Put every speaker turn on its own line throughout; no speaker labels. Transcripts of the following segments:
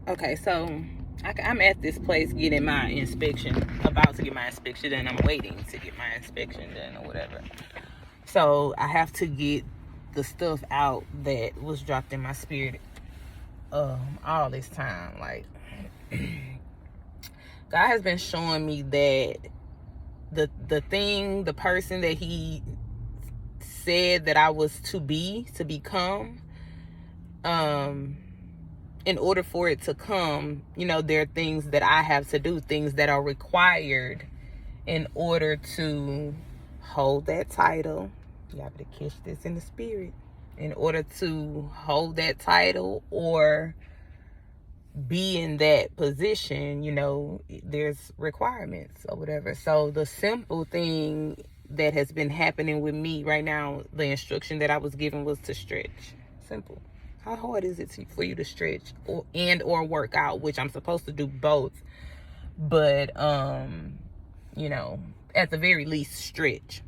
Okay, so I'm at this place getting my inspection, about to get my inspection done. I'm waiting to get my inspection done or whatever. So I have to get the stuff out that was dropped in my spirit all this time. Like, God has been showing me that the person that He said that I was to become, in order for it to come, there are things that I have to do, things that are required in order to hold that title. You have to catch this in the spirit. In order to hold that title or be in that position, there's requirements or whatever. So the simple thing that has been happening with me right now, the instruction that I was given was to stretch. Simple. How hard is it for you to stretch or work out, which I'm supposed to do both, but at the very least stretch.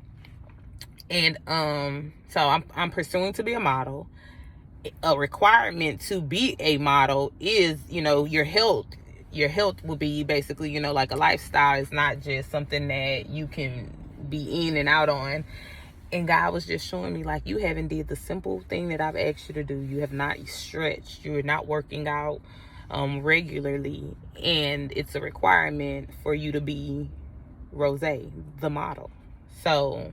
And so I'm pursuing to be a model. A requirement to be a model is, your health. Your health will be basically, like a lifestyle. It's not just something that you can be in and out on. And God was just showing me, like, you haven't did the simple thing that I've asked you to do. You have not stretched. You're not working out regularly. And it's a requirement for you to be Rose, the model. So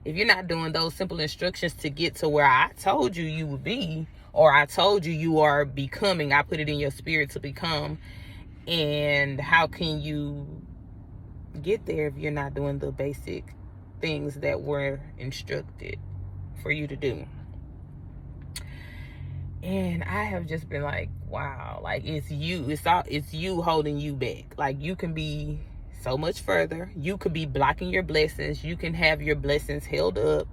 if you're not doing those simple instructions to get to where I told you would be, or I told you are becoming, I put it in your spirit to become, and how can you get there if you're not doing the basic things that were instructed for you to do? And I have just been like, wow, like it's you holding you back. Like, you can be so much further. You could be blocking your blessings. You can have your blessings held up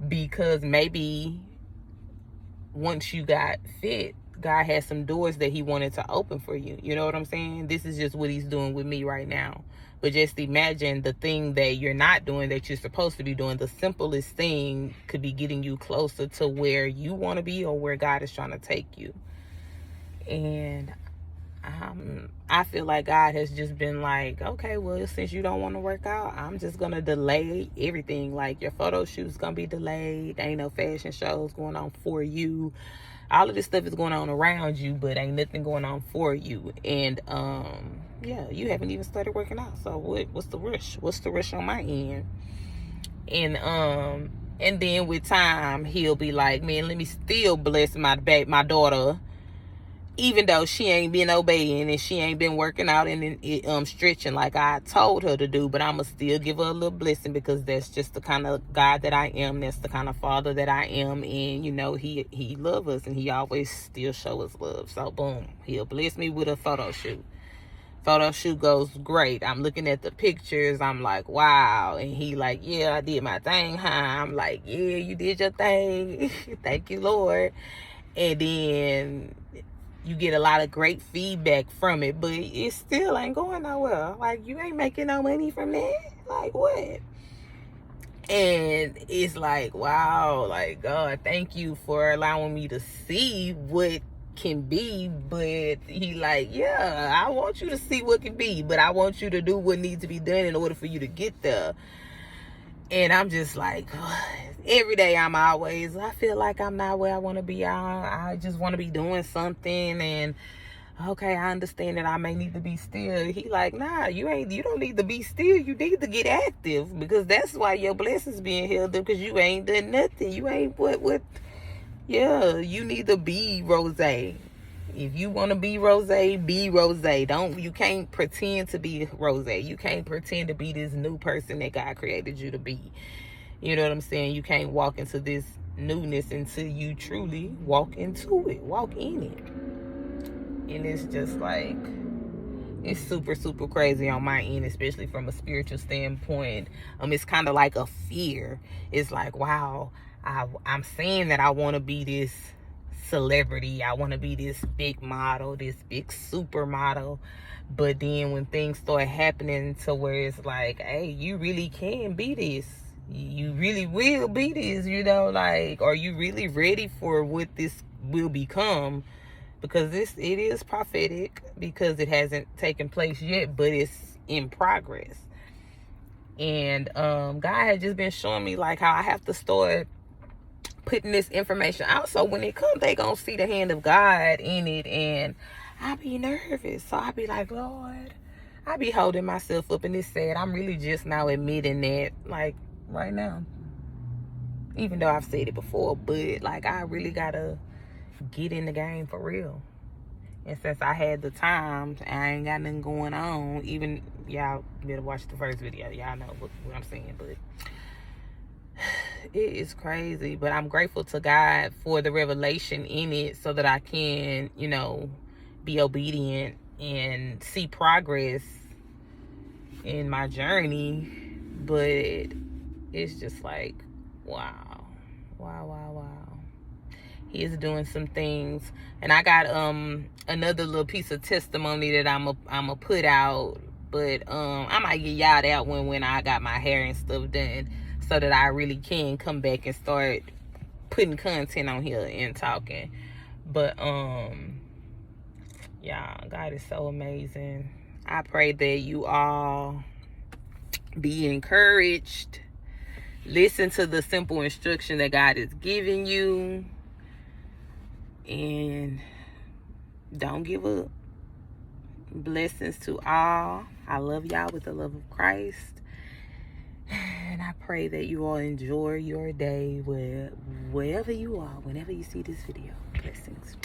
because maybe once you got fit, God has some doors that He wanted to open for you. You know what I'm saying? This is just what He's doing with me right now. But just imagine the thing that you're not doing that you're supposed to be doing. The simplest thing could be getting you closer to where you want to be or where God is trying to take you. And I feel like God has just been like, okay, well, since you don't want to work out, I'm just going to delay everything. Like, your photo shoot's going to be delayed. There ain't no fashion shows going on for you. All of this stuff is going on around you, but ain't nothing going on for you. And, yeah, you haven't even started working out. So what's the rush? What's the rush on my end? And then with time, He'll be like, man, let me still bless my daughter, even though she ain't been obeying and she ain't been working out and stretching like I told her to do, but I'ma still give her a little blessing because that's just the kind of God that I am. That's the kind of father that I am. And He love us, and He always still show us love. So boom, He'll bless me with a photo shoot. Photo shoot goes great. I'm looking at the pictures. I'm like, wow. And He like, yeah, I did my thing, huh? I'm like, yeah, you did your thing. Thank you, Lord. And then you get a lot of great feedback from it, but it still ain't going nowhere. Like, you ain't making no money from that. Like, what? And it's like, wow, like, God, thank you for allowing me to see what can be. But He like, yeah, I want you to see what can be, but I want you to do what needs to be done in order for you to get there. And I'm just like, every day I feel like I'm not where I want to be. I just want to be doing something. And okay, I understand that I may need to be still. He like, nah, you don't need to be still. You need to get active, because that's why your blessings being held up, because you ain't done nothing. You ain't yeah, you need to be Rose. If you want to be Rose, be Rose. You can't pretend to be Rose. You can't pretend to be this new person that God created you to be. You know what I'm saying? You can't walk into this newness until you truly walk into it. Walk in it. And it's just like, it's super, super crazy on my end, especially from a spiritual standpoint. It's kind of like a fear. It's like, wow, I'm saying that I want to be this celebrity. I want to be this big model, this big supermodel. But then when things start happening to where it's like, hey, you really can be this. You really will be this, like, are you really ready for what this will become? because it is prophetic, because it hasn't taken place yet, but it's in progress. And God had just been showing me like how I have to start putting this information out, so when it comes, they gonna see the hand of God in it. And I be nervous, so I be like, Lord, I be holding myself up, and it's sad. I'm really just now admitting that, like, right now, even though I've said it before, but like, I really gotta get in the game for real. And since I had the time, I ain't got nothing going on. Even y'all better watch the first video, y'all know what I'm saying. But it is crazy. But I'm grateful to God for the revelation in it, so that I can, you know, be obedient and see progress in my journey. But it's just like, wow. He is doing some things. And I got another little piece of testimony that I'm a put out, but I might get y'all that one when I got my hair and stuff done, so that I really can come back and start putting content on here and talking. But yeah, God is so amazing. I pray that you all be encouraged. Listen to the simple instruction that God is giving you, and don't give up. Blessings to all. I love y'all with the love of Christ, and I pray that you all enjoy your day wherever you are, whenever you see this video. Blessings.